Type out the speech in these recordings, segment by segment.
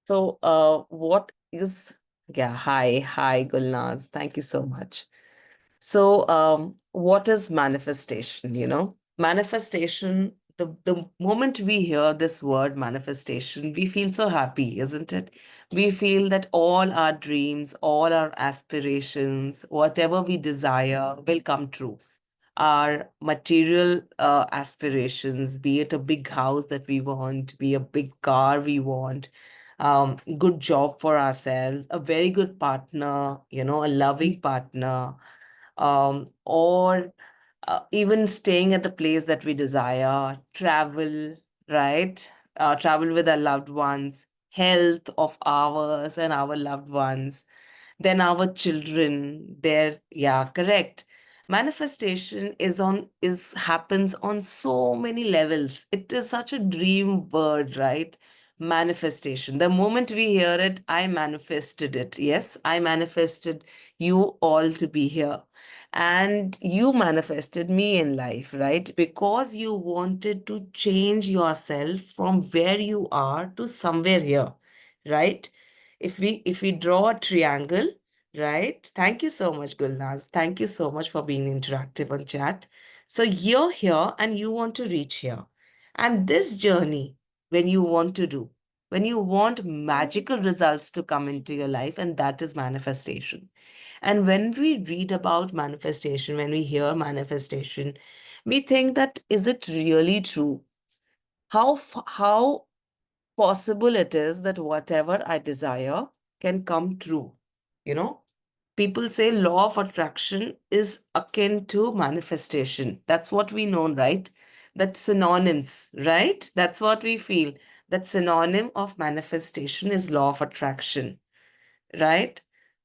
So, what is, yeah, hi, Gulnaz. Thank you so much. So, what is manifestation? Manifestation, the moment we hear this word manifestation, we feel so happy, isn't it? We feel that all our dreams, all our aspirations, whatever we desire will come true. Our material aspirations, be it a big house that we want, be a big car we want, good job for ourselves, a very good partner, a loving partner, or even staying at the place that we desire, travel, right? Travel with our loved ones, health of ours and our loved ones, then our children, yeah, correct. Manifestation is happens on so many levels. It is such a dream word, right? Manifestation. The moment we hear it, I manifested it. Yes, I manifested you all to be here. And you manifested me in life, right? Because you wanted to change yourself from where you are to somewhere here, right? If we draw a triangle, right? Thank you so much, Gulnaz. Thank you so much for being interactive on chat. So you're here and you want to reach here. And this journey, when you want to do, when you want magical results to come into your life, and that is manifestation. And when we read about manifestation, when we hear manifestation, we think that is it really true? How possible it is that whatever I desire can come true? You know, people say law of attraction is akin to manifestation. That's what we know, right? That synonyms, right? That's what we feel. That synonym of manifestation is law of attraction, right?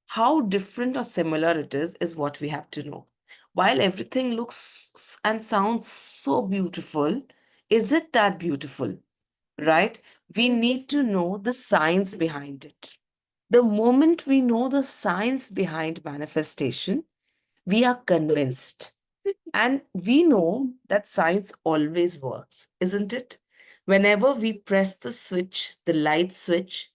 How different or similar it is what we have to know. While everything looks and sounds so beautiful, is it that beautiful, right? We need to know the science behind it. The moment we know the science behind manifestation, we are convinced. And we know that science always works, isn't it? Whenever we press the switch, the light switch,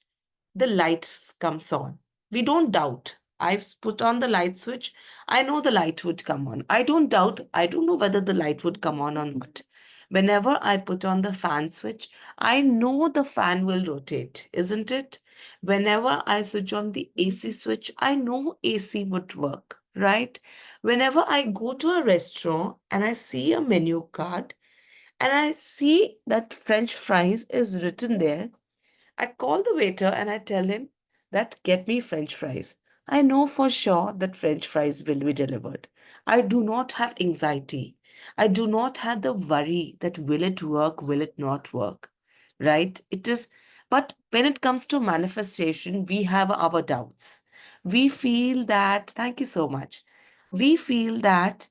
the light comes on. We don't doubt. I've put on the light switch. I know the light would come on. I don't doubt. I don't know whether the light would come on or not. Whenever I put on the fan switch, I know the fan will rotate, isn't it? Whenever I switch on the AC switch, I know AC would work, right? Whenever I go to a restaurant and I see a menu card and I see that French fries is written there, I call the waiter and I tell him that get me French fries. I know for sure that French fries will be delivered. I do not have anxiety. I do not have the worry that will it work, will it not work, right? It is, but when it comes to manifestation, we have our doubts. We feel that, thank you so much. We feel that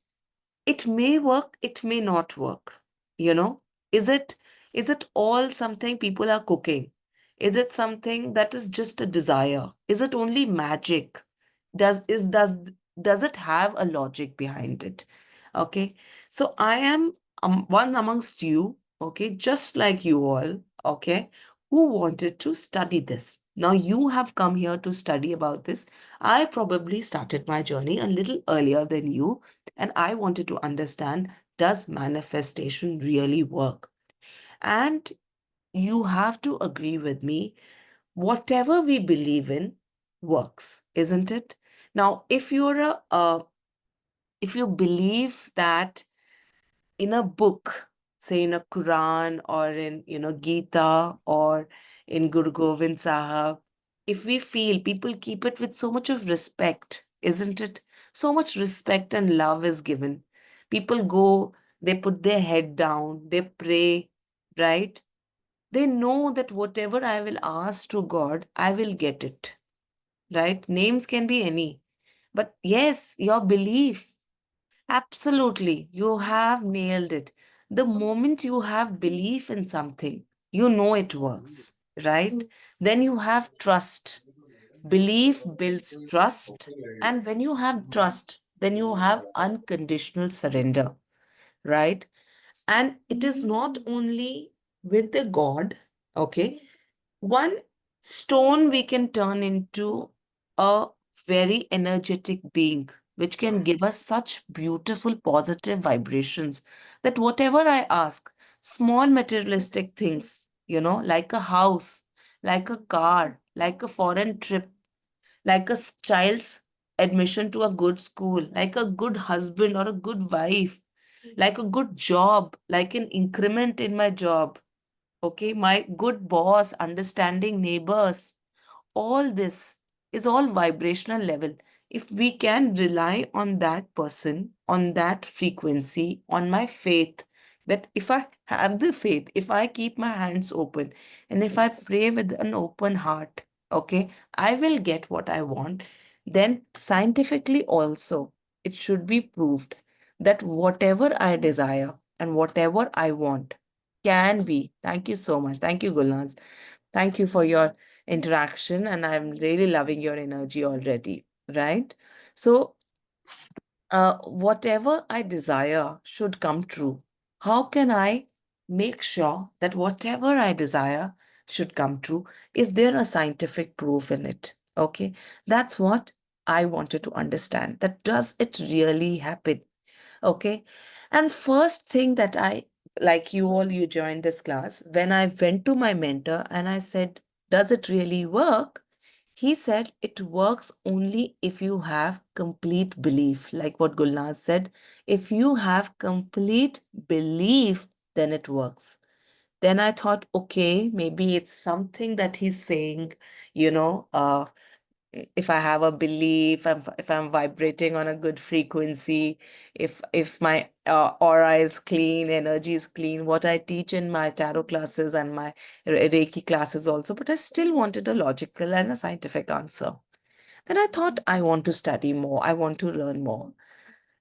it may work, it may not work. You know, is it is it all something people are cooking? Is it something that is just a desire? Is it only magic? Does it have a logic behind it? Okay. So I am one amongst you, okay, just like you all, okay, who wanted to study this. Now you have come here to study about this. I probably started my journey a little earlier than you, and I wanted to understand, does manifestation really work? And you have to agree with me, whatever we believe in works, isn't it? Now, if you believe that in a book, say in a Quran or in, Gita or in Guru Govind Sahib, if we feel people keep it with so much of respect, isn't it? So much respect and love is given. People go, they put their head down, they pray, right? They know that whatever I will ask to God, I will get it, right? Names can be any. But yes, your belief. Absolutely. You have nailed it. The moment you have belief in something, you know it works, right? Then you have trust. Belief builds trust. And when you have trust, then you have unconditional surrender, right? And it is not only with the God, okay? One, Stone we can turn into a very energetic being, which can give us such beautiful positive vibrations that whatever I ask, small materialistic things, like a house, like a car, like a foreign trip, like a child's admission to a good school, like a good husband or a good wife, like a good job, like an increment in my job, okay, my good boss, understanding neighbors, all this is all vibrational level. If we can rely on that person, on that frequency, on my faith, that if I have the faith, if I keep my hands open, and if I pray with an open heart, okay, I will get what I want. Then scientifically also, it should be proved that whatever I desire and whatever I want can be. Thank you so much. Thank you, Gulnaz. Thank you for your interaction, and I'm really loving your energy already, right? So, whatever I desire should come true. How can I make sure that whatever I desire should come true? Is there a scientific proof in it? Okay, that's what I wanted to understand. That does it really happen? Okay. And first thing that I, like you all, you joined this class, when I went to my mentor and I said, does it really work? He said, it works only if you have complete belief. Like what Gulnaz said, if you have complete belief, then it works. Then I thought, okay, maybe it's something that he's saying, you know, uh, if I have a belief, if I'm vibrating on a good frequency, if my aura is clean, energy is clean, what I teach in my tarot classes and my Reiki classes also, but I still wanted a logical and a scientific answer. Then I thought I want to study more, I want to learn more.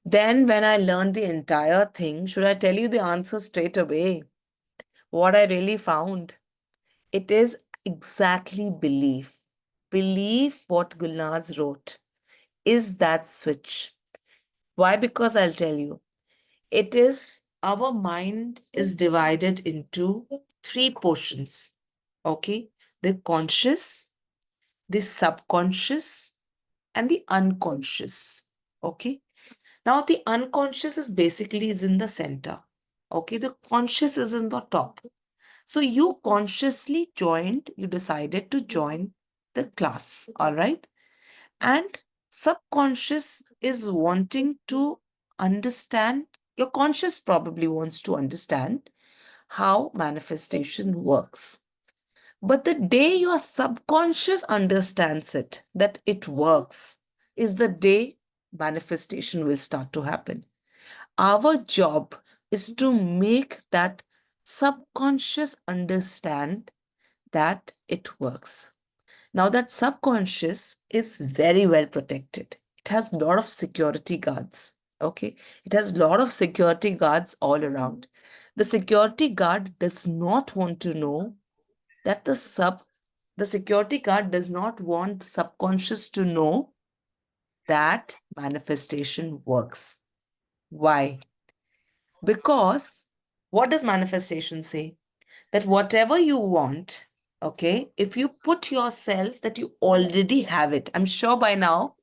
Then when I learned the entire thing, should I tell you the answer straight away? What I really found? It is exactly belief. Believe what Gulnaz wrote is that switch. Why? Because I'll tell you. It is our mind is divided into three portions. Okay. The conscious, the subconscious, and the unconscious. Okay. Now the unconscious is basically is in the center. Okay. The conscious is in the top. So you consciously joined, you decided to join the class. All right. And subconscious is wanting to understand, your conscious probably wants to understand how manifestation works. But the day your subconscious understands it, that it works, is the day manifestation will start to happen. Our job is to make that subconscious understand that it works. Now, that subconscious is very well protected. It has a lot of security guards. Okay. It has a lot of security guards all around. The security guard does not want to know that the security guard does not want subconscious to know that manifestation works. Why? Because what does manifestation say? That whatever you want, okay, if you put yourself that you already have it, I'm sure by now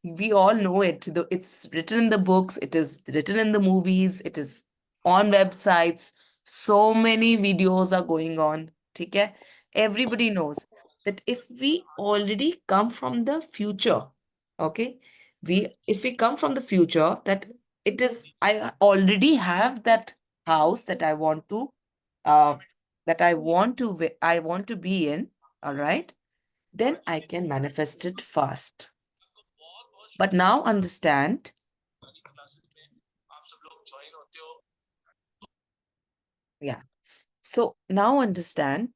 we all know it. It's written in the books, it is written in the movies, it is on websites. So many videos are going on. Okay? Everybody knows that if we already come from the future, okay, if we come from the future, that it is, I already have that house uh, I want to be in, all right, then I can manifest it fast. But now understand, yeah. So now understand,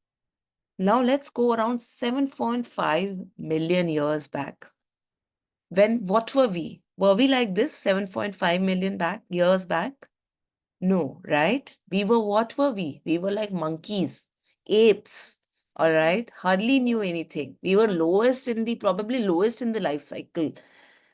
now let's go around 7.5 million years back. When what were we? Were we like this 7.5 million years back? No, right? We were, what were we? We were like monkeys, apes, all right? Hardly knew anything. We were probably lowest in the life cycle.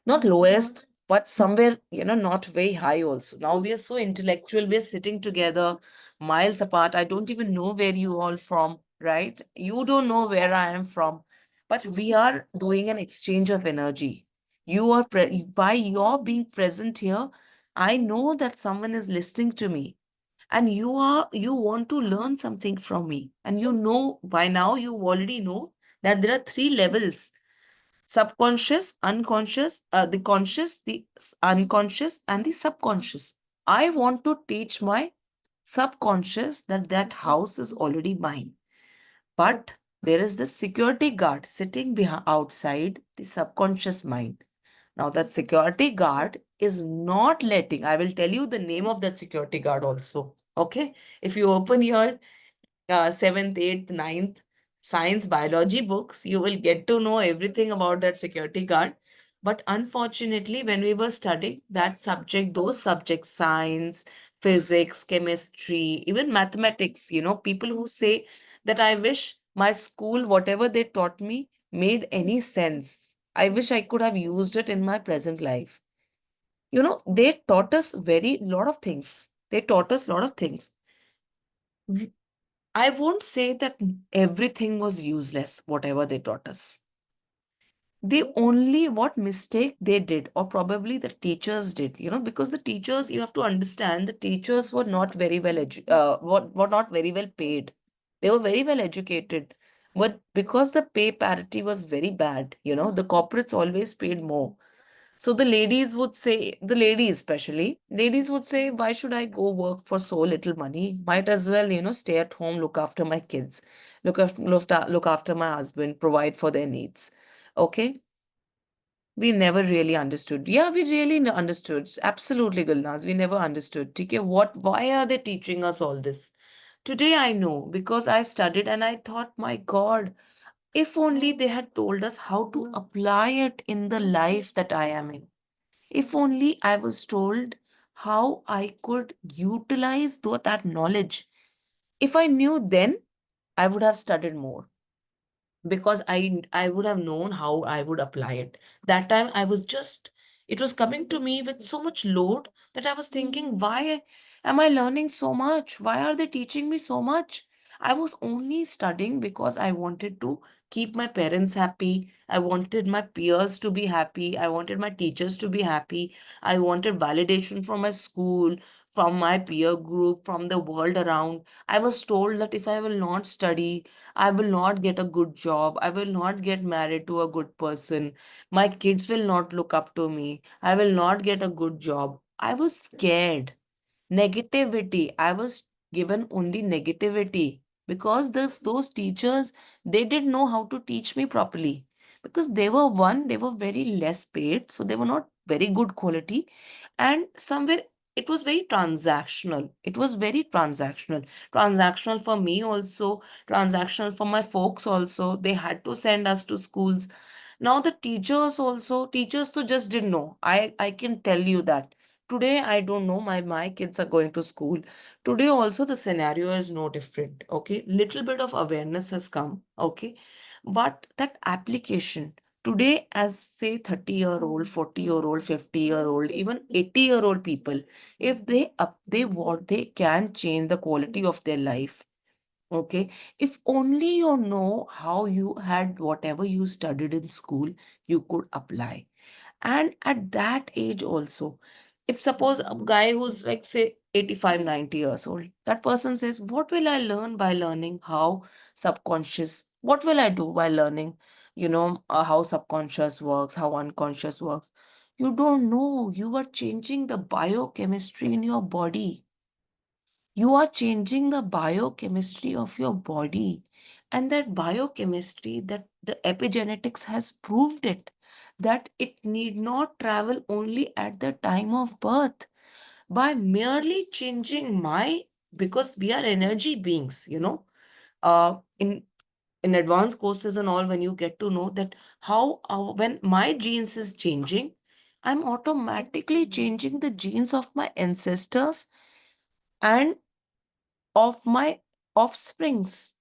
Not lowest, but somewhere, not very high also. Now we are so intellectual. We are sitting together miles apart. I don't even know where you all from. right? You don't know where I am from, but we are doing an exchange of energy. By your being present here, I know that someone is listening to me, and you want to learn something from me. And you know, by now you already know that there are three levels: subconscious, unconscious, the conscious, the unconscious, and the subconscious. I want to teach my subconscious that that house is already mine, but there is this security guard sitting outside the subconscious mind. Now, that security guard is not letting, I will tell you the name of that security guard also. Okay. If you open your seventh, eighth, ninth science biology books, you will get to know everything about that security guard. But unfortunately, when we were studying that subject, those subjects, science, physics, chemistry, even mathematics, people who say that I wish my school, whatever they taught me, made any sense. I wish I could have used it in my present life. They taught us very lot of things. They taught us a lot of things. I won't say that everything was useless, whatever they taught us. They only what mistake they did, or probably the teachers did, because the teachers, you have to understand, the teachers were not very well were not very well paid. They were very well educated, but because the pay parity was very bad, the corporates always paid more. So the ladies would say, the ladies especially, ladies would say, why should I go work for so little money? Might as well, stay at home, look after my kids, look after my husband, provide for their needs. Okay. We never really understood. Yeah, we really understood. Absolutely, Gulnaz. We never understood. Okay, why are they teaching us all this? Today I know because I studied and I thought, my God, if only they had told us how to apply it in the life that I am in. If only I was told how I could utilize that knowledge. If I knew then, I would have studied more because I would have known how I would apply it. That time I was just it was coming to me with so much load that I was thinking, why am I learning so much? Why are they teaching me so much? I was only studying because I wanted to keep my parents happy. I wanted my peers to be happy. I wanted my teachers to be happy. I wanted validation from my school, from my peer group, from the world around. I was told that if I will not study, I will not get a good job. I will not get married to a good person. My kids will not look up to me. I will not get a good job. I was scared. Negativity. I was given only negativity because those teachers, they didn't know how to teach me properly because they were very less paid, so they were not very good quality, and somewhere it was very transactional. It was very transactional for me also, transactional for my folks also. They had to send us to schools. Now the teachers also, teachers to just didn't know. I can tell you that today I don't know, my kids are going to school. Today also the scenario is no different. Okay, little bit of awareness has come. Okay, but that application today, as say 30-year-old, 40-year-old, 50-year-old, even 80-year-old people, if they what they can change the quality of their life. Okay, if only you know how you had whatever you studied in school, you could apply. And at that age also, if suppose a guy who's like say 85, 90 years old, that person says, what will I learn by learning how subconscious, what will I do by learning, how subconscious works, how unconscious works? You don't know. You are changing the biochemistry in your body. You are changing the biochemistry of your body. And that biochemistry, that the epigenetics has proved it, that it need not travel only at the time of birth. By merely changing because we are energy beings, in advanced courses and all, when you get to know that how when my genes is changing, I'm automatically changing the genes of my ancestors and of my offsprings.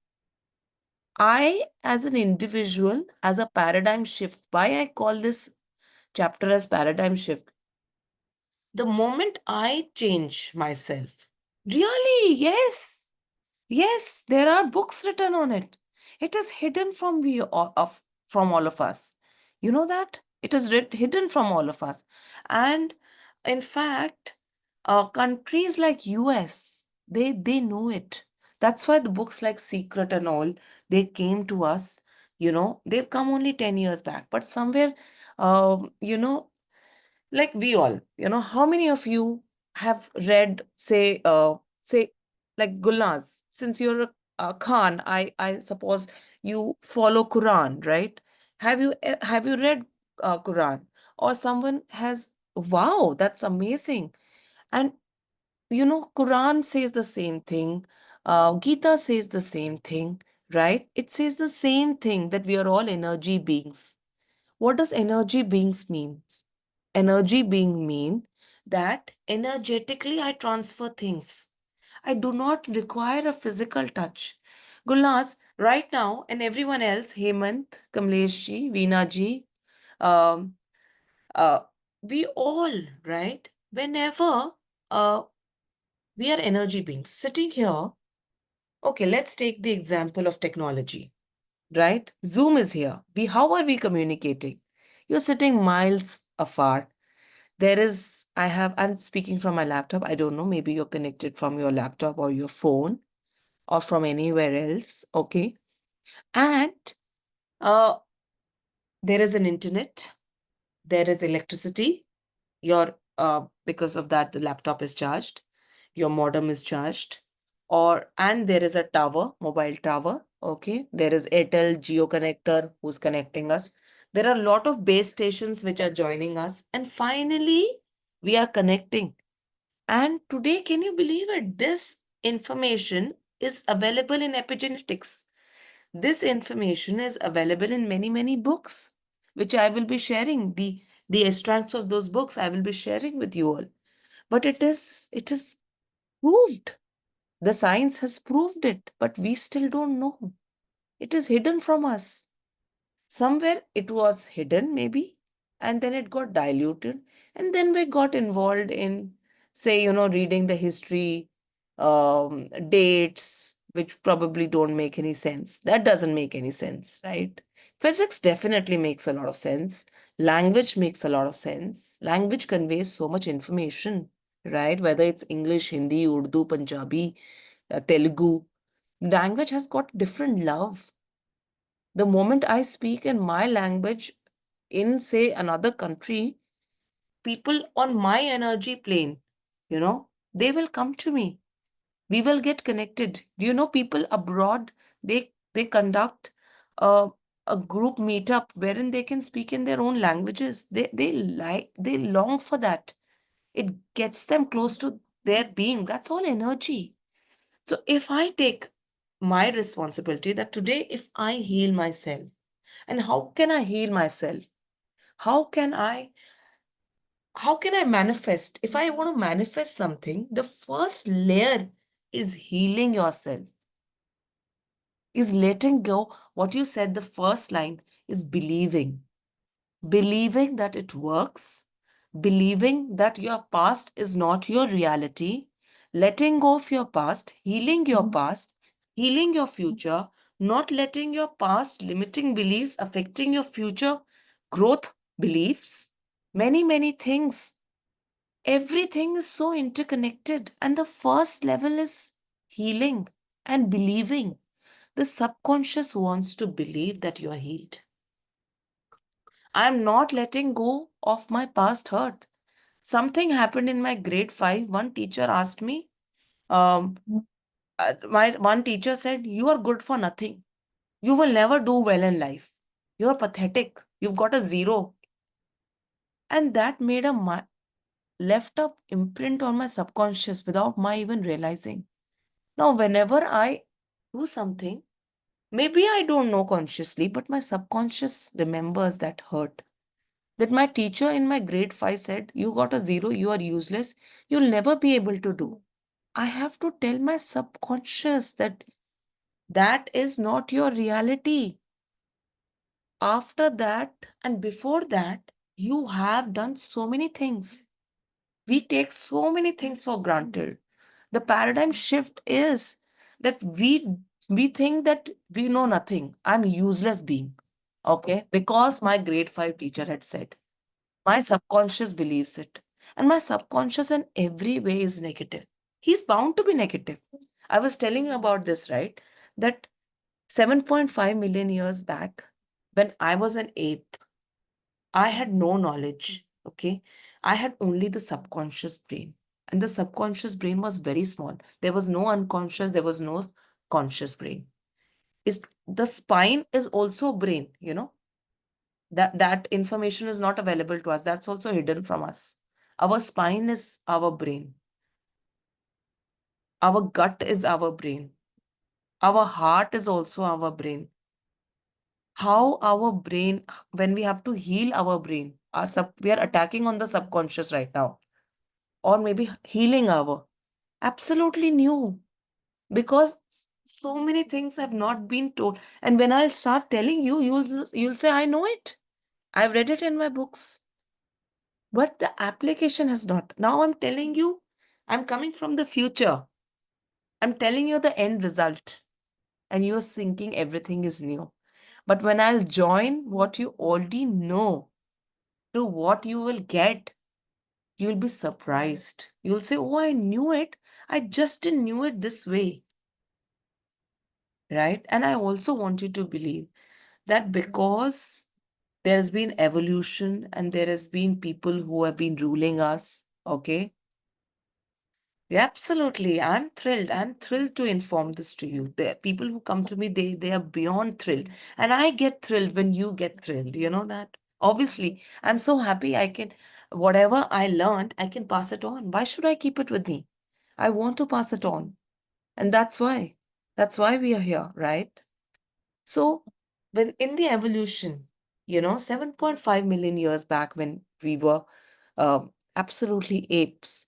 I, as an individual, as a paradigm shift, why I call this chapter as paradigm shift? The moment I change myself, really, yes. Yes, there are books written on it. It is hidden from from all of us. You know that? It is hidden from all of us. And in fact, countries like US, they know it. That's why the books like Secret and all, they came to us. They've come only 10 years back. But somewhere, like we all, how many of you have read, say like Gulnaz, since you're a Khan, I suppose you follow Quran, right? Have you read Quran? Or someone has, wow, that's amazing. And Quran says the same thing, Gita says the same thing, right? It says the same thing, that we are all energy beings. What does energy beings means? Energy being mean that energetically I transfer things. I do not require a physical touch. Gulnaz, right now, and everyone else, Hemant, Kamlesh ji, Veena ji, um, uh, we all, right? Whenever uh, we are energy beings sitting here, okay, let's take the example of technology, right? Zoom is here. How are we communicating? You're sitting miles afar. I'm speaking from my laptop. I don't know, maybe you're connected from your laptop or your phone or from anywhere else. Okay. And uh, there is an internet, there is electricity. Because of that, the laptop is charged, your modem is charged, and there is a tower, mobile tower. Okay. There is Airtel Geo connector who's connecting us. There are a lot of base stations which are joining us. And finally, we are connecting. And today, can you believe it? This information is available in epigenetics. This information is available in many, many books, which I will be sharing. The extracts of those books I will be sharing with you all. But it is proved. The science has proved it, but we still don't know. It is hidden from us. Somewhere it was hidden, maybe, and then it got diluted. And then we got involved in, say, reading the history, dates, which probably don't make any sense. That doesn't make any sense, right? Physics definitely makes a lot of sense. Language makes a lot of sense. Language conveys so much information, right? Whether it's English, Hindi, Urdu, Punjabi, Telugu, language has got different love. The moment I speak in my language in, say, another country, people on my energy plane, they will come to me. We will get connected. Do you know people abroad, they conduct a, a group meetup wherein they can speak in their own languages. They long for that. It gets them close to their being. That's all energy. So if I take my responsibility that today, if I heal myself, and how can I heal myself? How can I how can I manifest? If I want to manifest something, the first layer is healing yourself, is letting go. What you said, the first line is believing that it works, believing that your past is not your reality, letting go of your past, healing your future, not letting your past limiting beliefs affecting your future growth beliefs, many, many things. Everything is so interconnected. And the first level is healing and believing. The subconscious wants to believe that you are healed. I'm not letting go of my past hurt. Something happened in my grade 5. One teacher asked me, um, my one teacher said, "You are good for nothing. You will never do well in life. You're pathetic. You've got a zero." And that made left a imprint on my subconscious without my even realizing. Now, whenever I do something, maybe I don't know consciously, but my subconscious remembers that hurt. That my teacher in my grade 5 said, "You got a zero, you are useless, you'll never be able to do." I have to tell my subconscious that that is not your reality. After that and before that, you have done so many things. We take so many things for granted. The paradigm shift is that we think that we know nothing. I'm useless being. Okay, because my grade 5 teacher had said. My subconscious believes it. And my subconscious in every way is negative. He's bound to be negative. I was telling you about this, right? That 7.5 million years back, when I was an ape, I had no knowledge. Okay. I had only the subconscious brain. And the subconscious brain was very small. There was no unconscious, there was no conscious brain. Is the spine is also brain, that information is not available to us. That's also hidden from us. Our spine is our brain. Our gut is our brain. Our heart is also our brain. How our brain, when we have to heal our brain, we are attacking on the subconscious right now, or maybe healing our, absolutely new, because so many things have not been told. And when I'll start telling you, you'll say, I know it. I've read it in my books. But the application has not. Now I'm telling you, I'm coming from the future. I'm telling you the end result. And you're thinking everything is new. But when I'll join what you already know to what you will get, you'll be surprised. You'll say, oh, I knew it. I just didn't knew it this way. Right? And I also want you to believe that because there's been evolution and there has been people who have been ruling us, okay? Yeah, absolutely. I'm thrilled. I'm thrilled to inform this to you. The people who come to me, they are beyond thrilled. And I get thrilled when you get thrilled. You know that? Obviously, I'm so happy I can, whatever I learned, I can pass it on. Why should I keep it with me? I want to pass it on. And that's why. That's why we are here, right? So when in the evolution, 7.5 million years back when we were absolutely apes,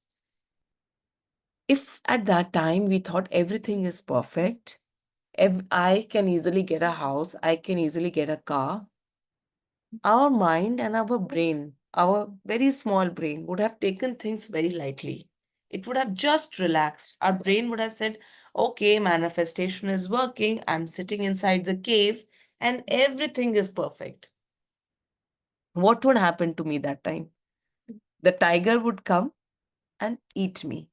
if at that time we thought everything is perfect, if I can easily get a house, I can easily get a car, our mind and our brain, our very small brain, would have taken things very lightly. It would have just relaxed. Our brain would have said, okay, manifestation is working. I'm sitting inside the cave and everything is perfect. What would happen to me that time? The tiger would come and eat me.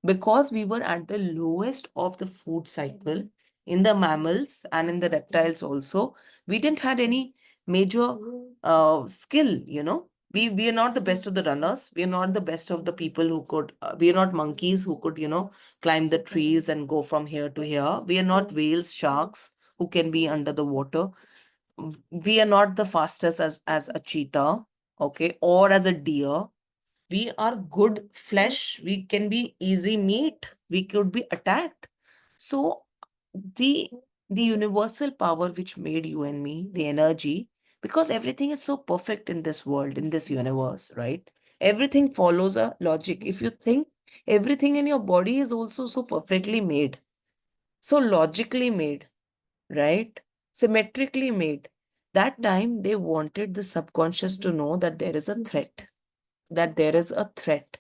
Because we were at the lowest of the food cycle in the mammals and in the reptiles also, we didn't had any major skill. We are not the best of the runners. We are not the best of the people who could, we are not monkeys who could, climb the trees and go from here to here. We are not whales, sharks who can be under the water. We are not the fastest as a cheetah, okay, or as a deer. We are good flesh. We can be easy meat. We could be attacked. So the the universal power which made you and me, the energy, because everything is so perfect in this world, in this universe, right? Everything follows a logic. If you think, everything in your body is also so perfectly made, so logically made, right? Symmetrically made. That time they wanted the subconscious to know that there is a threat, that there is a threat.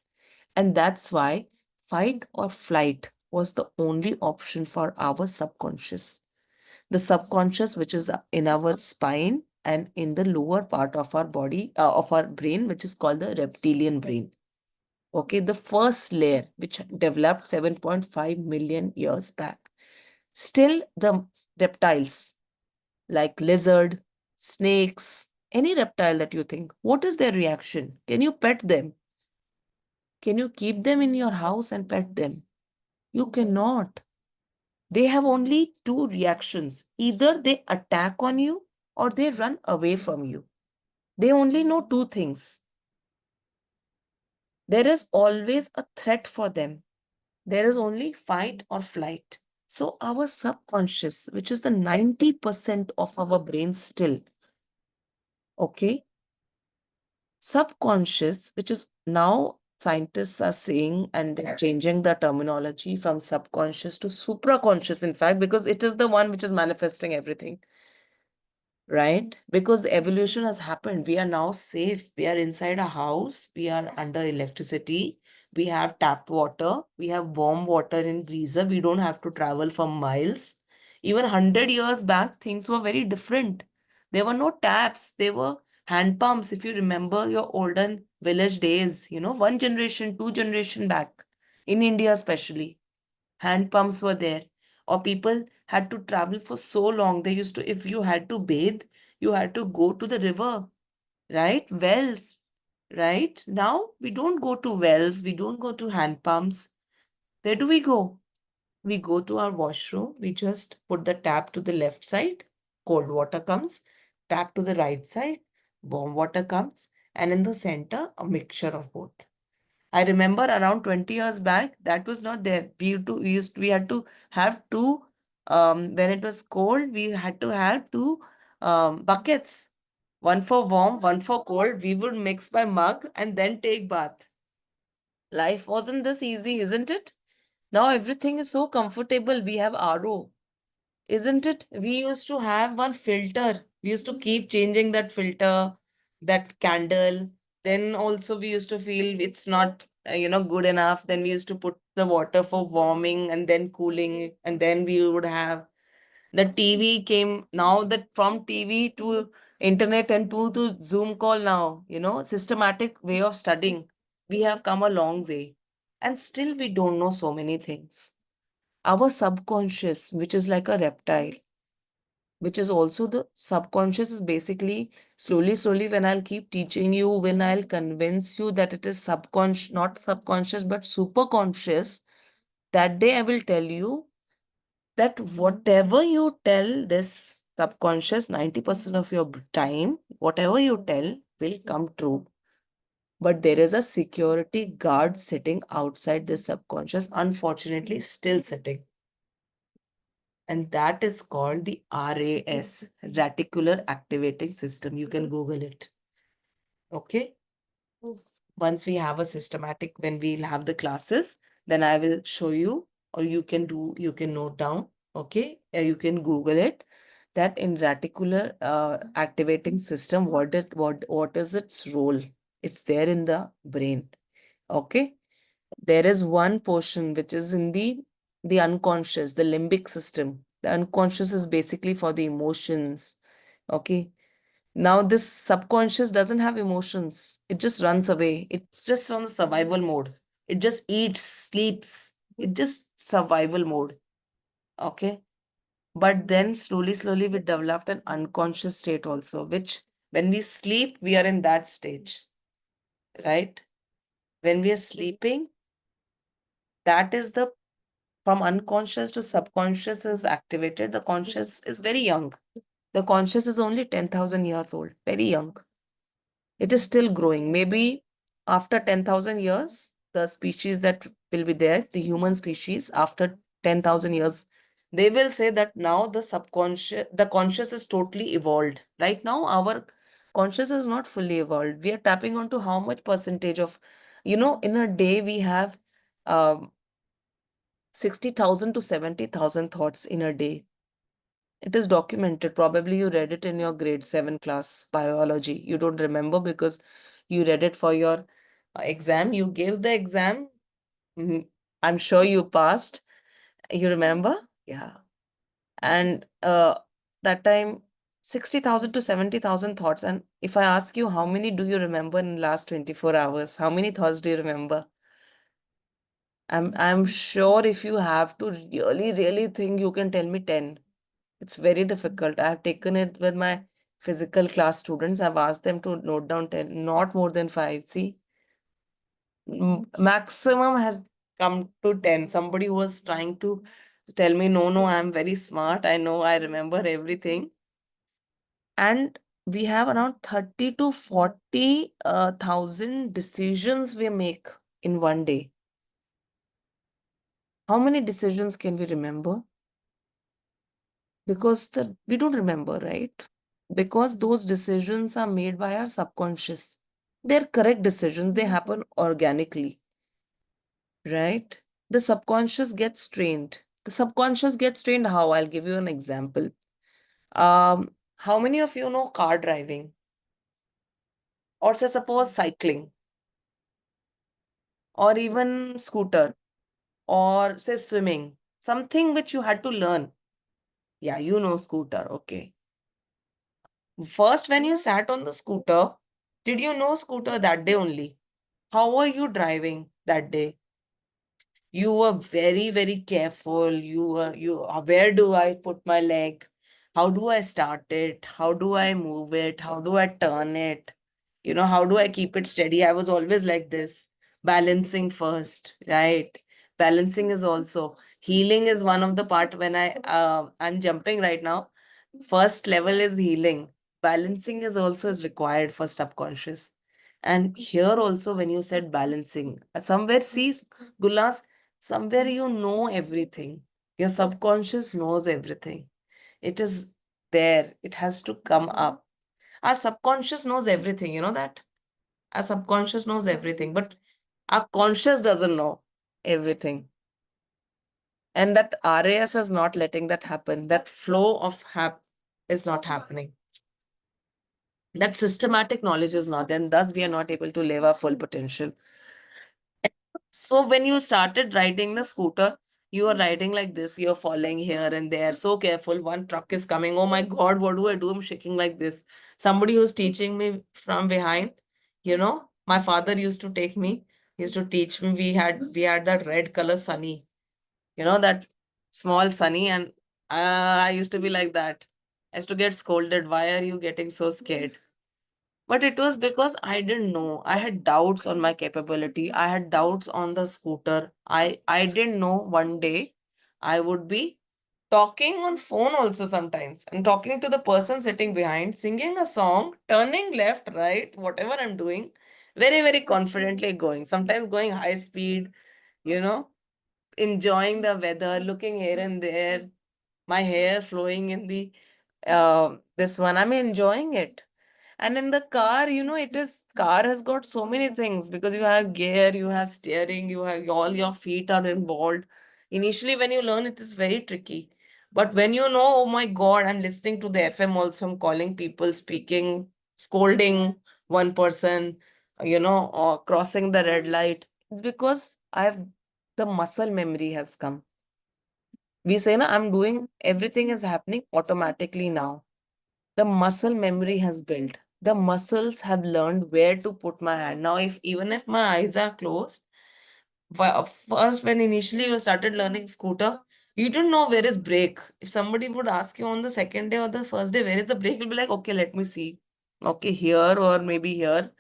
And that's why fight or flight was the only option for our subconscious. The subconscious, which is in our spine and in the lower part of our body, of our brain, which is called the reptilian brain. Okay, the first layer, which developed 7.5 million years back. Still, the reptiles like lizard, snakes, any reptile that you think, what is their reaction? Can you pet them? Can you keep them in your house and pet them? You cannot. They have only two reactions. Either they attack on you or they run away from you. They only know two things. There is always a threat for them. There is only fight or flight. So our subconscious, which is the 90% of our brain still, okay, subconscious, which is now scientists are saying and they're changing the terminology from subconscious to supraconscious, in fact, because it is the one which is manifesting everything, right? Because the evolution has happened. We are now safe. We are inside a house. We are under electricity. We have tap water. We have warm water in geyser. We don't have to travel for miles. Even 100 years back, things were very different. There were no taps. There were hand pumps. If you remember your olden village days, one generation, two generation back, in India especially, hand pumps were there. Or people had to travel for so long. They used to, if you had to bathe, you had to go to the river, right? Wells, right? Now we don't go to wells, we don't go to hand pumps. Where do we go? We go to our washroom, we just put the tap to the left side, cold water comes, tap to the right side, warm water comes, and in the center, a mixture of both. I remember around 20 years back, that was not there. We had to have two, when it was cold, we had to have two buckets. One for warm, one for cold. We would mix by mug and then take bath. Life wasn't this easy, isn't it? Now everything is so comfortable. We have RO, isn't it? We used to have one filter. We used to keep changing that filter, that candle. Then also we used to feel it's not, good enough. Then we used to put the water for warming and then cooling, and then we would have the TV came. Now that from TV to internet and to Zoom call now, systematic way of studying. We have come a long way. And still we don't know so many things. Our subconscious, which is like a reptile, which is also the subconscious, is basically slowly, when I'll keep teaching you, when I'll convince you that it is subconscious, not subconscious, but super conscious, that day I will tell you that whatever you tell this subconscious, 90% of your time, whatever you tell will come true. But there is a security guard sitting outside the subconscious, unfortunately, still sitting. And that is called the RAS, Reticular Activating System. You can Google it. Okay. Once we have a systematic, when we'll have the classes, then I will show you, or you can note down. Okay. You can Google it. That in reticular activating system, what is its role? It's there in the brain. Okay. There is one portion which is in the unconscious, the limbic system. The unconscious is basically for the emotions. Okay. Now this subconscious doesn't have emotions. It just runs away. It's just on survival mode. It just eats, sleeps. It just survival mode. Okay. But then slowly we developed an unconscious state also, which when we sleep, we are in that stage, right? When we are sleeping, that is the from unconscious to subconscious is activated. The conscious is very young. The conscious is only 10,000 years old, very young. It is still growing. Maybe after 10,000 years, the species that will be there, the human species, after 10,000 years, they will say that now the conscious is totally evolved. Right now, our conscious is not fully evolved. We are tapping onto how much percentage of, in a day, we have um, 60,000 to 70,000 thoughts in a day. It is documented. Probably you read it in your grade 7 class biology. You don't remember because you read it for your exam. You gave the exam. Mhm. I'm sure you passed. You remember? Yeah. And that time, 60,000 to 70,000 thoughts. And if I ask you, how many do you remember in the last 24 hours? How many thoughts do you remember? I'm sure if you have to really think, you can tell me 10. It's very difficult. I have taken it with my physical class students. I've asked them to note down 10, not more than 5. See, maximum has come to 10. Somebody was trying to tell me, no, I'm very smart. I know I remember everything. And we have around 30 to 40 thousand decisions we make in one day. How many decisions can we remember? Because we don't remember, right? Because those decisions are made by our subconscious. They're correct decisions, they happen organically, right? The subconscious gets trained. The subconscious gets trained how? I'll give you an example. How many of you know car driving? Or say suppose cycling. or even scooter, or say swimming, something which you had to learn. Yeah, you know scooter, okay. First, when you sat on the scooter, did you know scooter that day only? How were you driving that day? You were very, very careful. Where do I put my leg? How do I start it? How do I move it? How do I turn it? How do I keep it steady? I was always like this, balancing first, right? Balancing is also healing is one of the part when I'm jumping right now. First level is healing. Balancing is also is required for subconscious. And here also, when you said balancing, somewhere see, Gulas, somewhere you know everything. Your subconscious knows everything. It is there. It has to come up. Our subconscious knows everything. You know that? Our subconscious knows everything, but our conscious doesn't know everything. And that RAS is not letting that happen. That flow of is not happening. That systematic knowledge is not, and thus we are not able to live our full potential. So when you started riding the scooter, you were riding like this, you're falling here and there, so careful. One truck is coming. Oh my God, what do I do? I'm shaking like this. Somebody who's teaching me from behind, my father used to take me, used to teach me. We had that red color sunny, that small sunny, and I used to be like that. I used to get scolded. Why are you getting so scared? But it was because I didn't know. I had doubts on my capability. I had doubts on the scooter. I didn't know one day I would be talking on phone also sometimes and talking to the person sitting behind, singing a song, turning left, right, whatever I'm doing, very, very confidently going. Sometimes going high speed, you know, enjoying the weather, looking here and there, my hair flowing in the this one. I'm enjoying it. And in the car, car has got so many things because you have gear, you have steering, you have all your feet are involved. Initially, when you learn, it is very tricky. But when you know, oh my God, I'm listening to the FM also, I'm calling people, speaking, scolding one person, or crossing the red light. It's because the muscle memory has come. We say, na, I'm doing, everything is happening automatically now. The muscle memory has built. The muscles have learned where to put my hand. Now, if even if my eyes are closed, first when initially you started learning scooter, you didn't know where is brake. If somebody would ask you on the second day or the first day, where is the brake? You'll be like, okay, let me see. Okay, here or maybe here.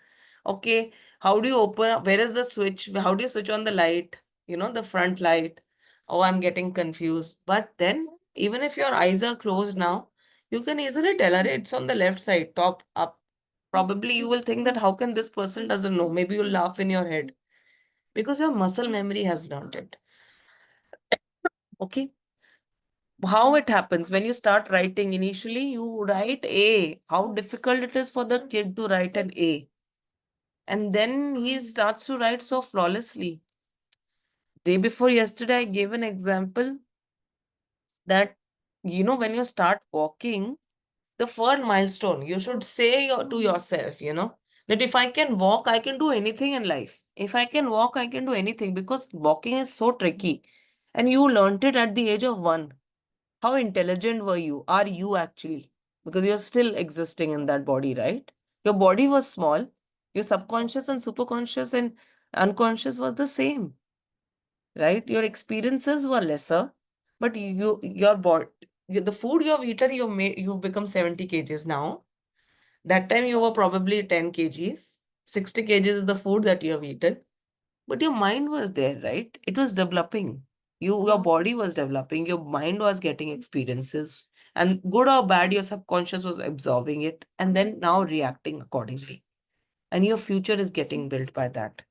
Okay, how do you open up? Where is the switch? How do you switch on the light? The front light. Oh, I'm getting confused. But then, even if your eyes are closed now, you can easily tell her it's on the left side, top up. Probably you will think that how can this person doesn't know? Maybe you'll laugh in your head because your muscle memory has learned it. Okay. How it happens when you start writing, initially you write A. How difficult it is for the kid to write an A. And then he starts to write so flawlessly. Day before yesterday, I gave an example that, when you start walking, the first milestone, you should say to yourself, that if I can walk, I can do anything in life. If I can walk, I can do anything because walking is so tricky. And you learned it at the age of 1. How intelligent were you? Are you actually? Because you're still existing in that body, right? Your body was small. Your subconscious and superconscious and unconscious was the same, right? Your experiences were lesser, but your body, the food you have eaten, you've become 70 kgs now. That time you were probably 10 kgs. 60 kgs is the food that you have eaten. But your mind was there, right? It was developing. Your body was developing, your mind was getting experiences. And good or bad, your subconscious was absorbing it and then now reacting accordingly. And your future is getting built by that.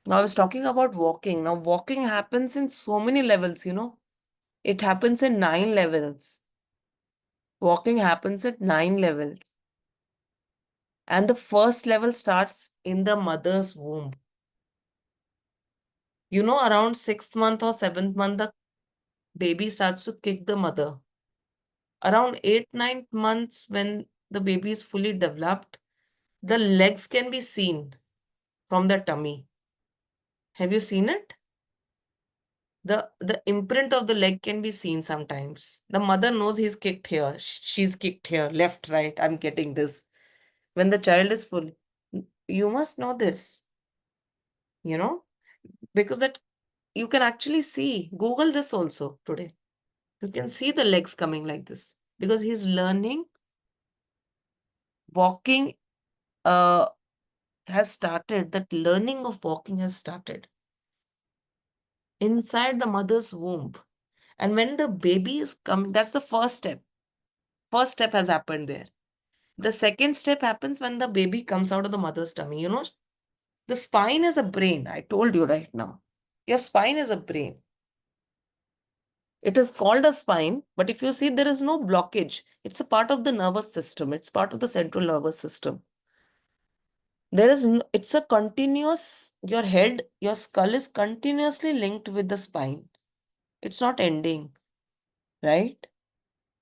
Now, I was talking about walking. Now, walking happens in so many levels. It happens in 9 levels. Walking happens at 9 levels. And the first level starts in the mother's womb. Around 6th month or 7th month, the baby starts to kick the mother. Around 8th, 9th months, when the baby is fully developed, the legs can be seen from the tummy. Have you seen it? The imprint of the leg can be seen sometimes. The mother knows he's kicked here, she's kicked here, left, right, I'm getting this. When the child is full, you must know this, you know, because that you can actually see. Google this also today. You can see the legs coming like this because he's learning. Walking uh has started. That learning of walking has started inside the mother's womb. And when the baby is coming, that's the first step. First step has happened there. The second step happens when the baby comes out of the mother's tummy. You know, the spine is a brain. I told you right now. Your spine is a brain. It is called a spine, but if you see, there is no blockage. It's a part of the nervous system. It's part of the central nervous system. There is no, it's a continuous, your head, your skull is continuously linked with the spine. It's not ending, right?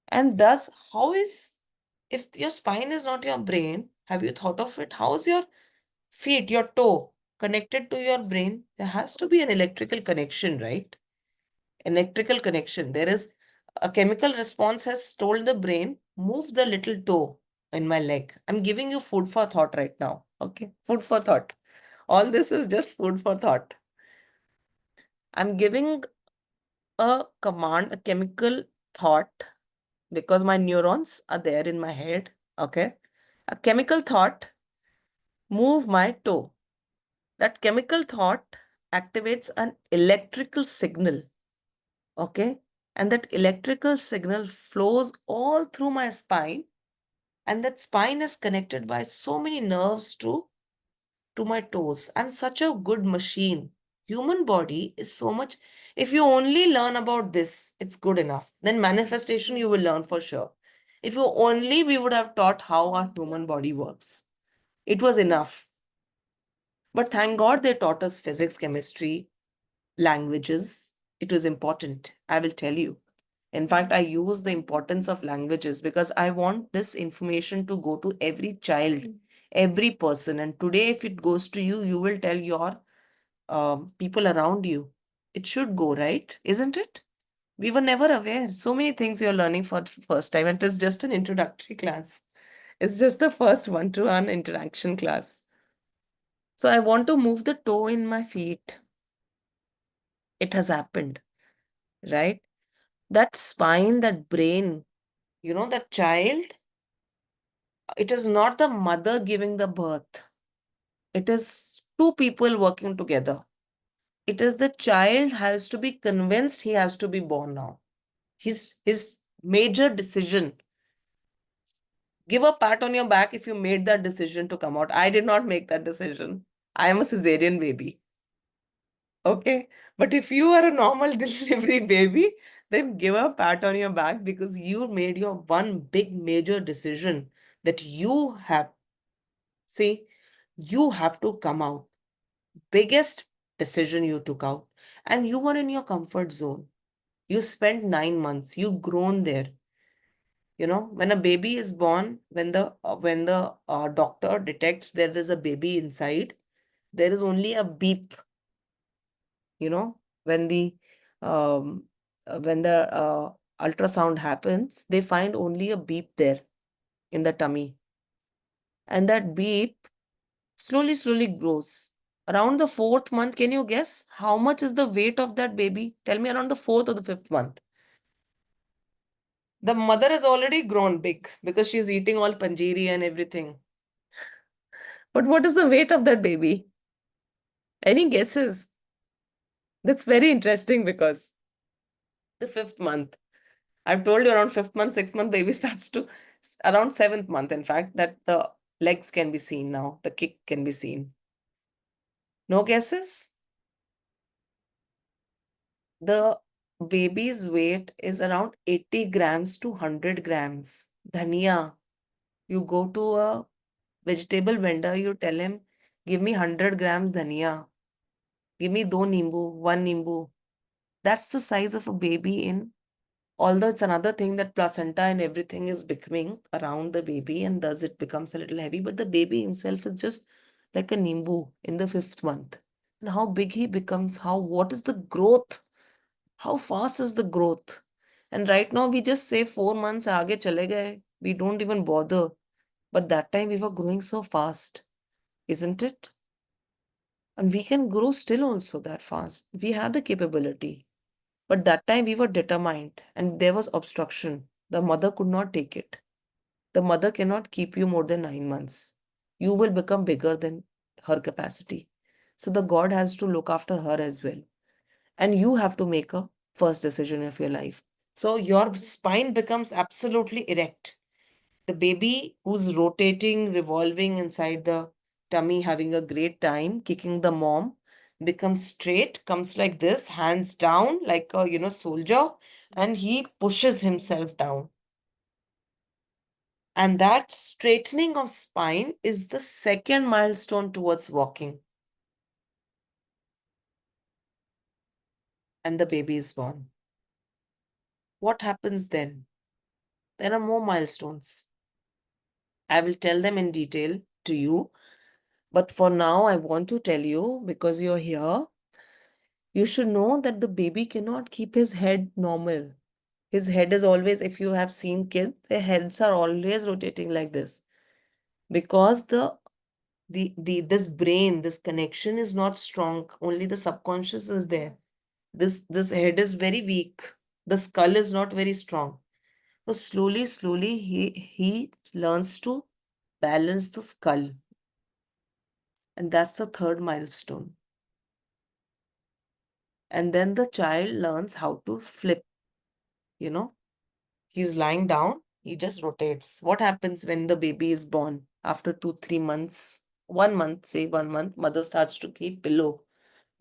And thus, how is, if your spine is not your brain, have you thought of it? How is your feet, your toe connected to your brain? There has to be an electrical connection, right? Electrical connection. There is a chemical response has told the brain, move the little toe in my leg. I'm giving you food for thought right now. Okay. Food for thought. All this is just food for thought. I'm giving a command, a chemical thought, because my neurons are there in my head. Okay. A chemical thought, move my toe. That chemical thought activates an electrical signal. Okay. And that electrical signal flows all through my spine. And that spine is connected by so many nerves to my toes. I'm such a good machine. Human body is so much. If you only learn about this, it's good enough. Then manifestation you will learn for sure. If you only we would have taught how our human body works, it was enough. But thank God they taught us physics, chemistry, languages. It was important. I will tell you. In fact, I use the importance of languages because I want this information to go to every child, every person. And today, if it goes to you, you will tell your people around you. It should go, right? Isn't it? We were never aware. So many things you're learning for the first time. And it is just an introductory class. It's just the first one-to-one interaction class. So I want to move the toe in my feet. It has happened, right? That spine, that brain, that child, it is not the mother giving the birth. It is two people working together. It is the child has to be convinced he has to be born now. His major decision. Give a pat on your back if you made that decision to come out. I did not make that decision. I am a cesarean baby. Okay. But if you are a normal delivery baby, then give a pat on your back because you made your one big major decision that you have. See, you have to come out. Biggest decision you took out. And you were in your comfort zone. You spent 9 months. You grown there. When a baby is born, when the doctor detects there is a baby inside, there is only a beep. You know, when the um, when the ultrasound happens, they find only a beep there in the tummy, and that beep slowly grows. Around the fourth month, can you guess how much is the weight of that baby? Tell me, around the fourth or the fifth month. The mother is already grown big because she's eating all panjiri and everything. But what is the weight of that baby? Any guesses? That's very interesting because the fifth month. I've told you around fifth month, sixth month, baby starts to, around seventh month, in fact, that the legs can be seen now, the kick can be seen. No guesses? The baby's weight is around 80 grams to 100 grams. Dhania, you go to a vegetable vendor, you tell him, give me 100 grams dhania, give me do nimbu, one nimbu. That's the size of a baby in, although it's another thing that placenta and everything is becoming around the baby and thus it becomes a little heavy, but the baby himself is just like a nimbu in the fifth month. and how big he becomes, what is the growth, how fast is the growth. And right now we just say 4 months aage chale gaye, we don't even bother. But that time we were growing so fast, isn't it? And we can grow still also that fast. We have the capability. But that time we were determined and there was obstruction. The mother could not take it. The mother cannot keep you more than 9 months. You will become bigger than her capacity. So the God has to look after her as well. And you have to make a first decision of your life. So your spine becomes absolutely erect. The baby who's rotating, revolving inside the tummy, having a great time, kicking the mom, becomes straight, comes like this, hands down, like a soldier, and he pushes himself down. And that straightening of spine is the second milestone towards walking. And the baby is born. What happens then? There are more milestones. I will tell them in detail to you. But for now, I want to tell you, because you're here, you should know that the baby cannot keep his head normal. His head is always, if you have seen kids, their heads are always rotating like this. Because the this brain, this connection is not strong. Only the subconscious is there. This head is very weak. The skull is not very strong. So slowly, he learns to balance the skull. And that's the third milestone. And then the child learns how to flip, you know. He's lying down, he just rotates. What happens when the baby is born? After 2, 3 months, 1 month, say 1 month, mother starts to keep pillow.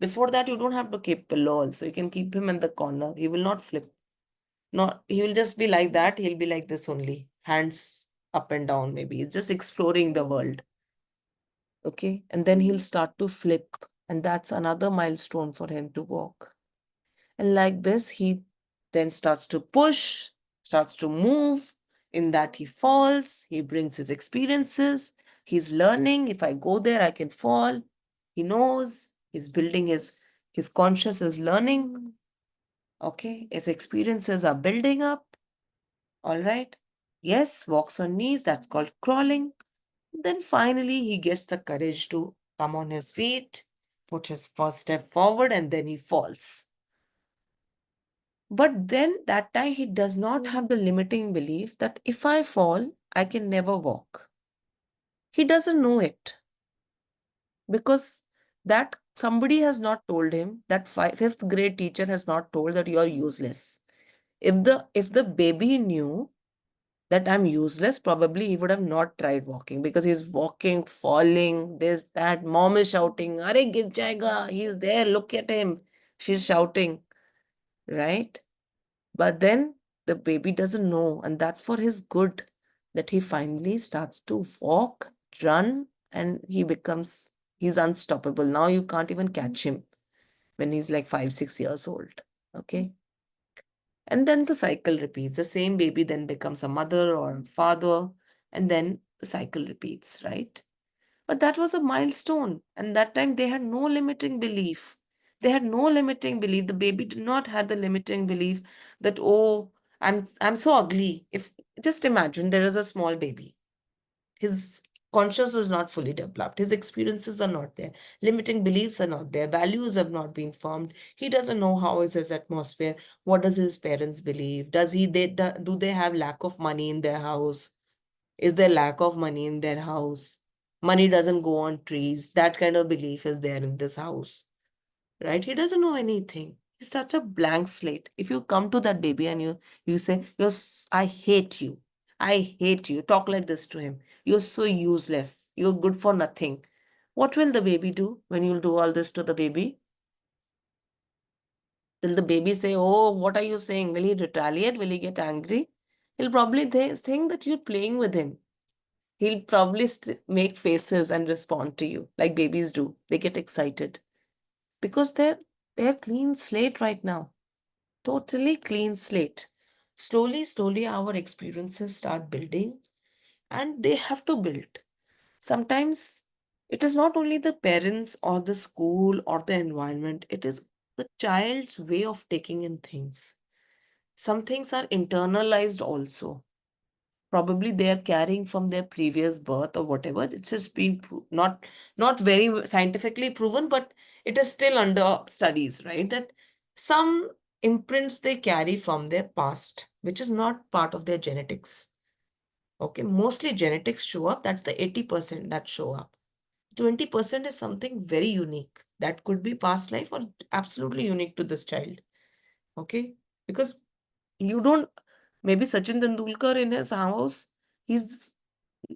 Before that, you don't have to keep pillow also. You can keep him in the corner. He will not flip. Not, he will just be like that. He'll be like this only. Hands up and down, maybe. He's just exploring the world. Okay. And then he'll start to flip. And that's another milestone for him to walk. And like this, he then starts to push, starts to move. In that, he falls, he brings his experiences, he's learning. If I go there, I can fall. He knows, he's building his conscious is learning. Okay, his experiences are building up. All right. Yes, walks on knees, that's called crawling. Then finally, he gets the courage to come on his feet, put his first step forward, and then he falls. But then that time he does not have the limiting belief that if I fall, I can never walk. He doesn't know it because that somebody has not told him, that fifth grade teacher has not told that you are useless. If the baby knew that I'm useless, probably he would have not tried walking because he's walking, falling, this, that. Mom is shouting, Are gir jayega. He's there, look at him. She's shouting, right? But then the baby doesn't know, and that's for his good that he finally starts to walk, run, and he's unstoppable. Now you can't even catch him when he's like 5, 6 years old. Okay. And then the cycle repeats. The same baby then becomes a mother or a father, and then the cycle repeats, right? But that was a milestone. And that time they had no limiting belief. They had no limiting belief. The baby did not have the limiting belief that, oh, I'm so ugly. If just imagine there is a small baby. His conscious is not fully developed. His experiences are not there. Limiting beliefs are not there. Values have not been formed. He doesn't know how is his atmosphere. What does his parents believe? Do they have lack of money in their house? Is there lack of money in their house? Money doesn't go on trees. That kind of belief is there in this house, right? He doesn't know anything. He's such a blank slate. If you come to that baby and you say, I hate you. I hate you. Talk like this to him. You're so useless. You're good for nothing. What will the baby do when you'll do all this to the baby? Will the baby say, Oh, what are you saying? Will he retaliate? Will he get angry? He'll probably think that you're playing with him. He'll probably make faces and respond to you like babies do. They get excited because they're clean slate right now. Totally clean slate. Slowly, our experiences start building and they have to build. Sometimes It is not only the parents or the school or the environment, it is the child's way of taking in things. Some things are internalized also. Probably they are carrying from their previous birth or whatever. It's just been not very scientifically proven, but it is still under studies, right? That some imprints they carry from their past, which is not part of their genetics. Okay, mostly genetics show up. That's the 80% that show up. 20% is something very unique that could be past life or absolutely unique to this child. Okay, because you don't, maybe Sachin Tendulkar in his house, he's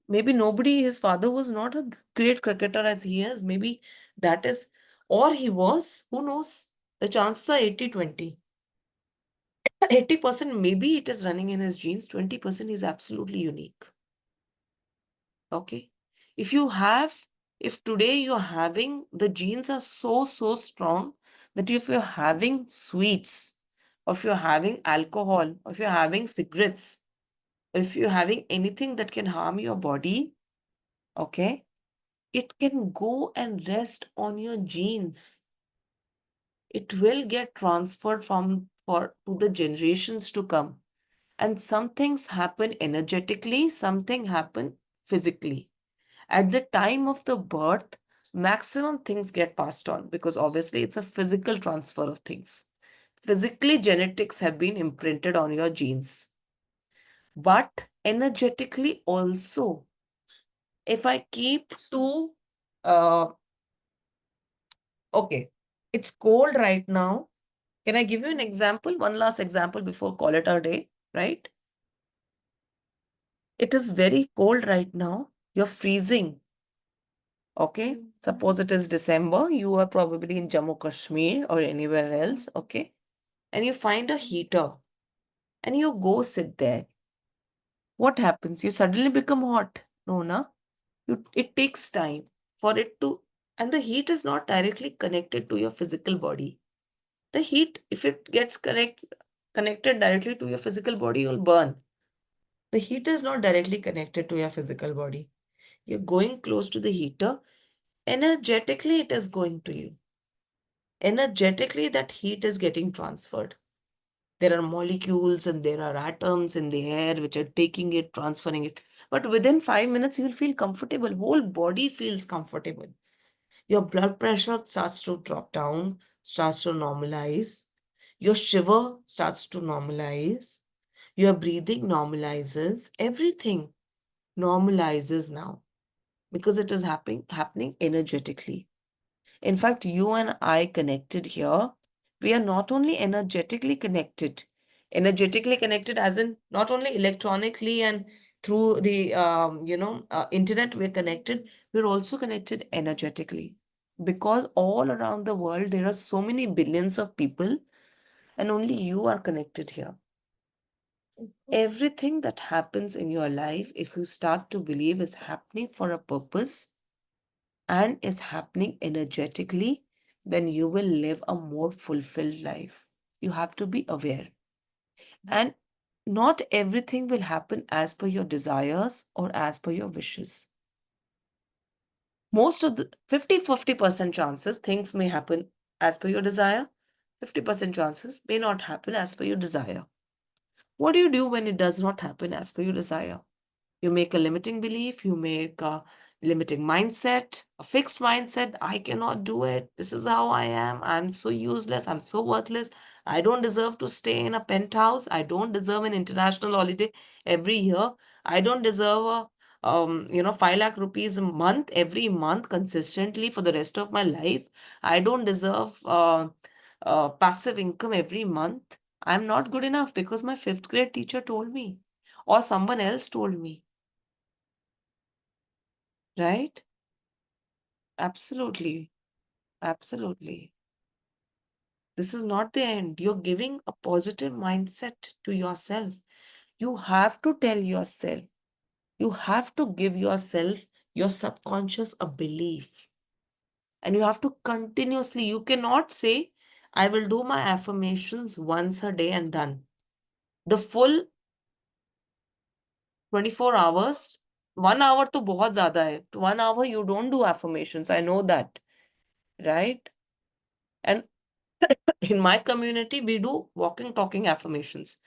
maybe nobody, his father was not a great cricketer as he is. Maybe that is, or he was, who knows? The chances are 80-20. 80% maybe it is running in his genes, 20% is absolutely unique. Okay. If you have, if today you're having, the genes are so strong that if you're having sweets, or if you're having alcohol, or if you're having cigarettes, or if you're having anything that can harm your body, okay, it can go and rest on your genes. It will get transferred from for to the generations to come. And some things happen energetically, something happen physically. At the time of the birth, maximum things get passed on because obviously it's a physical transfer of things. Physically, genetics have been imprinted on your genes. But energetically also, if I keep to, okay, it's cold right now. Can I give you an example? One last example before call it our day, right? It is very cold right now. You're freezing. Okay. Suppose it is December. You are probably in Jammu Kashmir or anywhere else. Okay. And you find a heater and you go sit there. What happens? You suddenly become hot. No, na? It takes time for it to, and the heat is not directly connected to your physical body. The heat, if it gets connected directly to your physical body, you'll burn. The heat is not directly connected to your physical body. You're going close to the heater. Energetically, it is going to you. Energetically, that heat is getting transferred. There are molecules and there are atoms in the air which are taking it, transferring it. But within 5 minutes, you'll feel comfortable. Whole body feels comfortable. Your blood pressure starts to drop down, starts to normalize. Your shiver starts to normalize. Your breathing normalizes. Everything normalizes now because it is happening energetically. In fact, you and I connected here, we are not only energetically connected as in not only electronically and through the internet, we're connected, we're also connected energetically. Because all around the world, there are so many billions of people, and only you are connected here. Everything that happens in your life, if you start to believe is happening for a purpose, and is happening energetically, then you will live a more fulfilled life. You have to be aware. And not everything will happen as per your desires or as per your wishes. Most of the 50% chances things may happen as per your desire, 50% chances may not happen as per your desire. What do you do when it does not happen as per your desire? You make a limiting belief, you make a limiting mindset, a fixed mindset. I cannot do it. This is how I am. I'm so useless. I'm so worthless. I don't deserve to stay in a penthouse. I don't deserve an international holiday every year. I don't deserve 5 lakh rupees a month, every month consistently for the rest of my life. I don't deserve passive income every month. I'm not good enough because my fifth grade teacher told me or someone else told me. Right? Absolutely. Absolutely. This is not the end. You're giving a positive mindset to yourself. You have to tell yourself, you have to give yourself, your subconscious, a belief. And you have to continuously, you cannot say, I will do my affirmations once a day and done. The full 24 hours, 1 hour तो बहुत ज्यादा है. 1 hour you don't do affirmations. I know that, right? And in my community, we do walking, talking affirmations.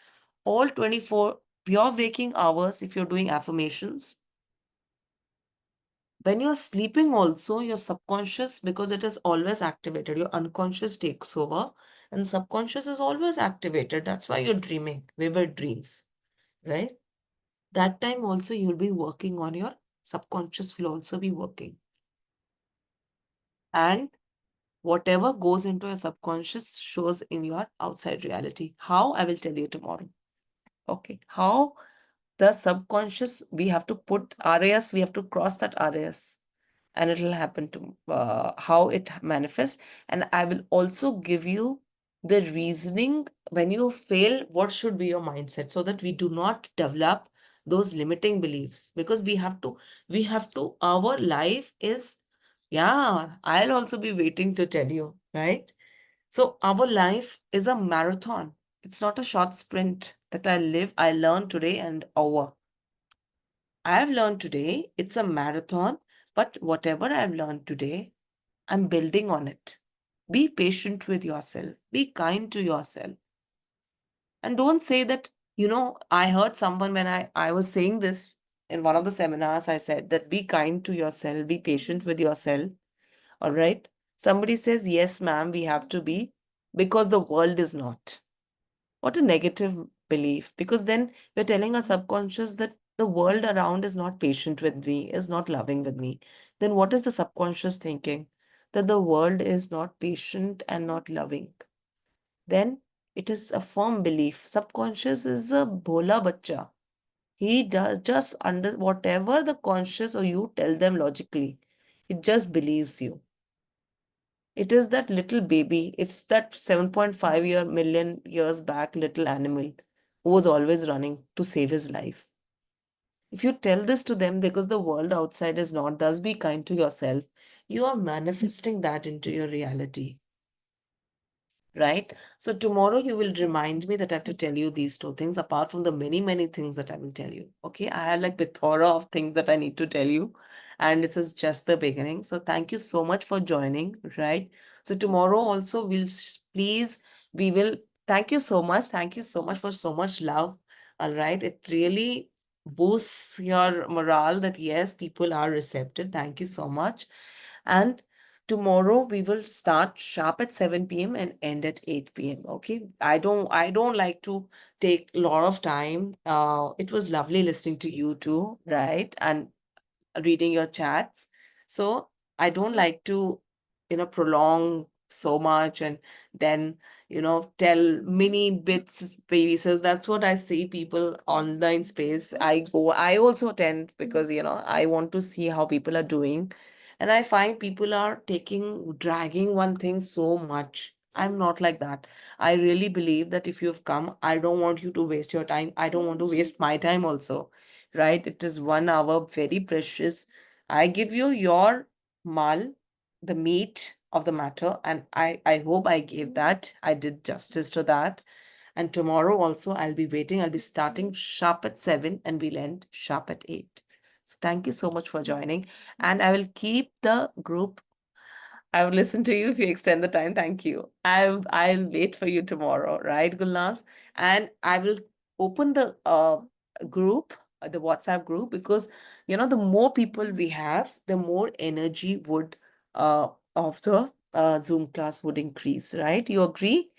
All 24 pure waking hours, if you're doing affirmations, when you're sleeping also, your subconscious, because it is always activated, your unconscious takes over and subconscious is always activated. That's why you're dreaming, vivid dreams, right? That time also you'll be working on your subconscious will also be working. And whatever goes into your subconscious shows in your outside reality. How? I will tell you tomorrow. Okay. How the subconscious, we have to put RAS, we have to cross that RAS and it will happen to how it manifests. And I will also give you the reasoning when you fail, what should be your mindset so that we do not develop those limiting beliefs, because our life is, yeah, I'll also be waiting to tell you, right? So our life is a marathon. It's not a short sprint that I learn today and over. I've learned today, it's a marathon, but whatever I've learned today, I'm building on it. Be patient with yourself, be kind to yourself. And don't say that, I heard someone when I was saying this in one of the seminars, I said that be kind to yourself, be patient with yourself. All right. Somebody says, yes, ma'am, we have to be because the world is not. What a negative belief, because then we're telling our subconscious that the world around is not patient with me, is not loving with me. Then what is the subconscious thinking? That the world is not patient and not loving. Then it is a firm belief. Subconscious is a bhola bacha. He does just under whatever the conscious or you tell them logically. It just believes you. It is that little baby. It's that 7.5 million years back little animal who was always running to save his life. If you tell this to them because the world outside is not, thus be kind to yourself, you are manifesting that into your reality. Right? So tomorrow you will remind me that I have to tell you these two things apart from the many, many things that I will tell you. Okay. I have like plethora of things that I need to tell you. And this is just the beginning. So thank you so much for joining. Right. So tomorrow also please, we will thank you so much. Thank you so much for so much love. All right. It really boosts your morale that yes, people are receptive. Thank you so much. And tomorrow we will start sharp at 7 p.m. and end at 8 p.m. Okay. I don't like to take a lot of time. It was lovely listening to you too, right? And reading your chats. So I don't like to, prolong so much and then, tell mini bits, pieces. That's what I see people online space. I also tend because, I want to see how people are doing. And I find people are dragging one thing so much. I'm not like that. I really believe that if you've come, I don't want you to waste your time. I don't want to waste my time also, right? It is 1 hour, very precious. I give you your mal, the meat of the matter, and I hope I gave that. I did justice to that. And tomorrow also, I'll be waiting. I'll be starting sharp at 7 and we'll end sharp at 8. So thank you so much for joining. And I will keep the group. I will listen to you if you extend the time. Thank you. I'll wait for you tomorrow, right, Gulnaz? And I will open the group, the WhatsApp group, because the more people we have, the more energy would of the Zoom class would increase, right? You agree?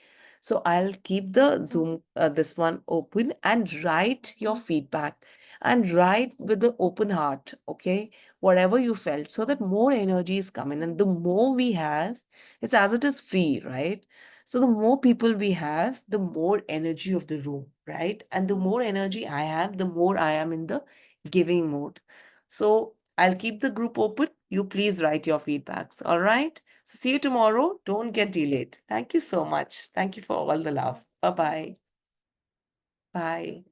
So I'll keep the Zoom this one open and write your feedback and write with the open heart, okay? Whatever you felt, so that more energy is coming. And the more we have, it's as it is free, right? So the more people we have, the more energy of the room, right? And the more energy I have, the more I am in the giving mode. So I'll keep the group open. You please write your feedbacks. All right. So see you tomorrow. Don't get delayed. Thank you so much. Thank you for all the love. Bye-bye. Bye.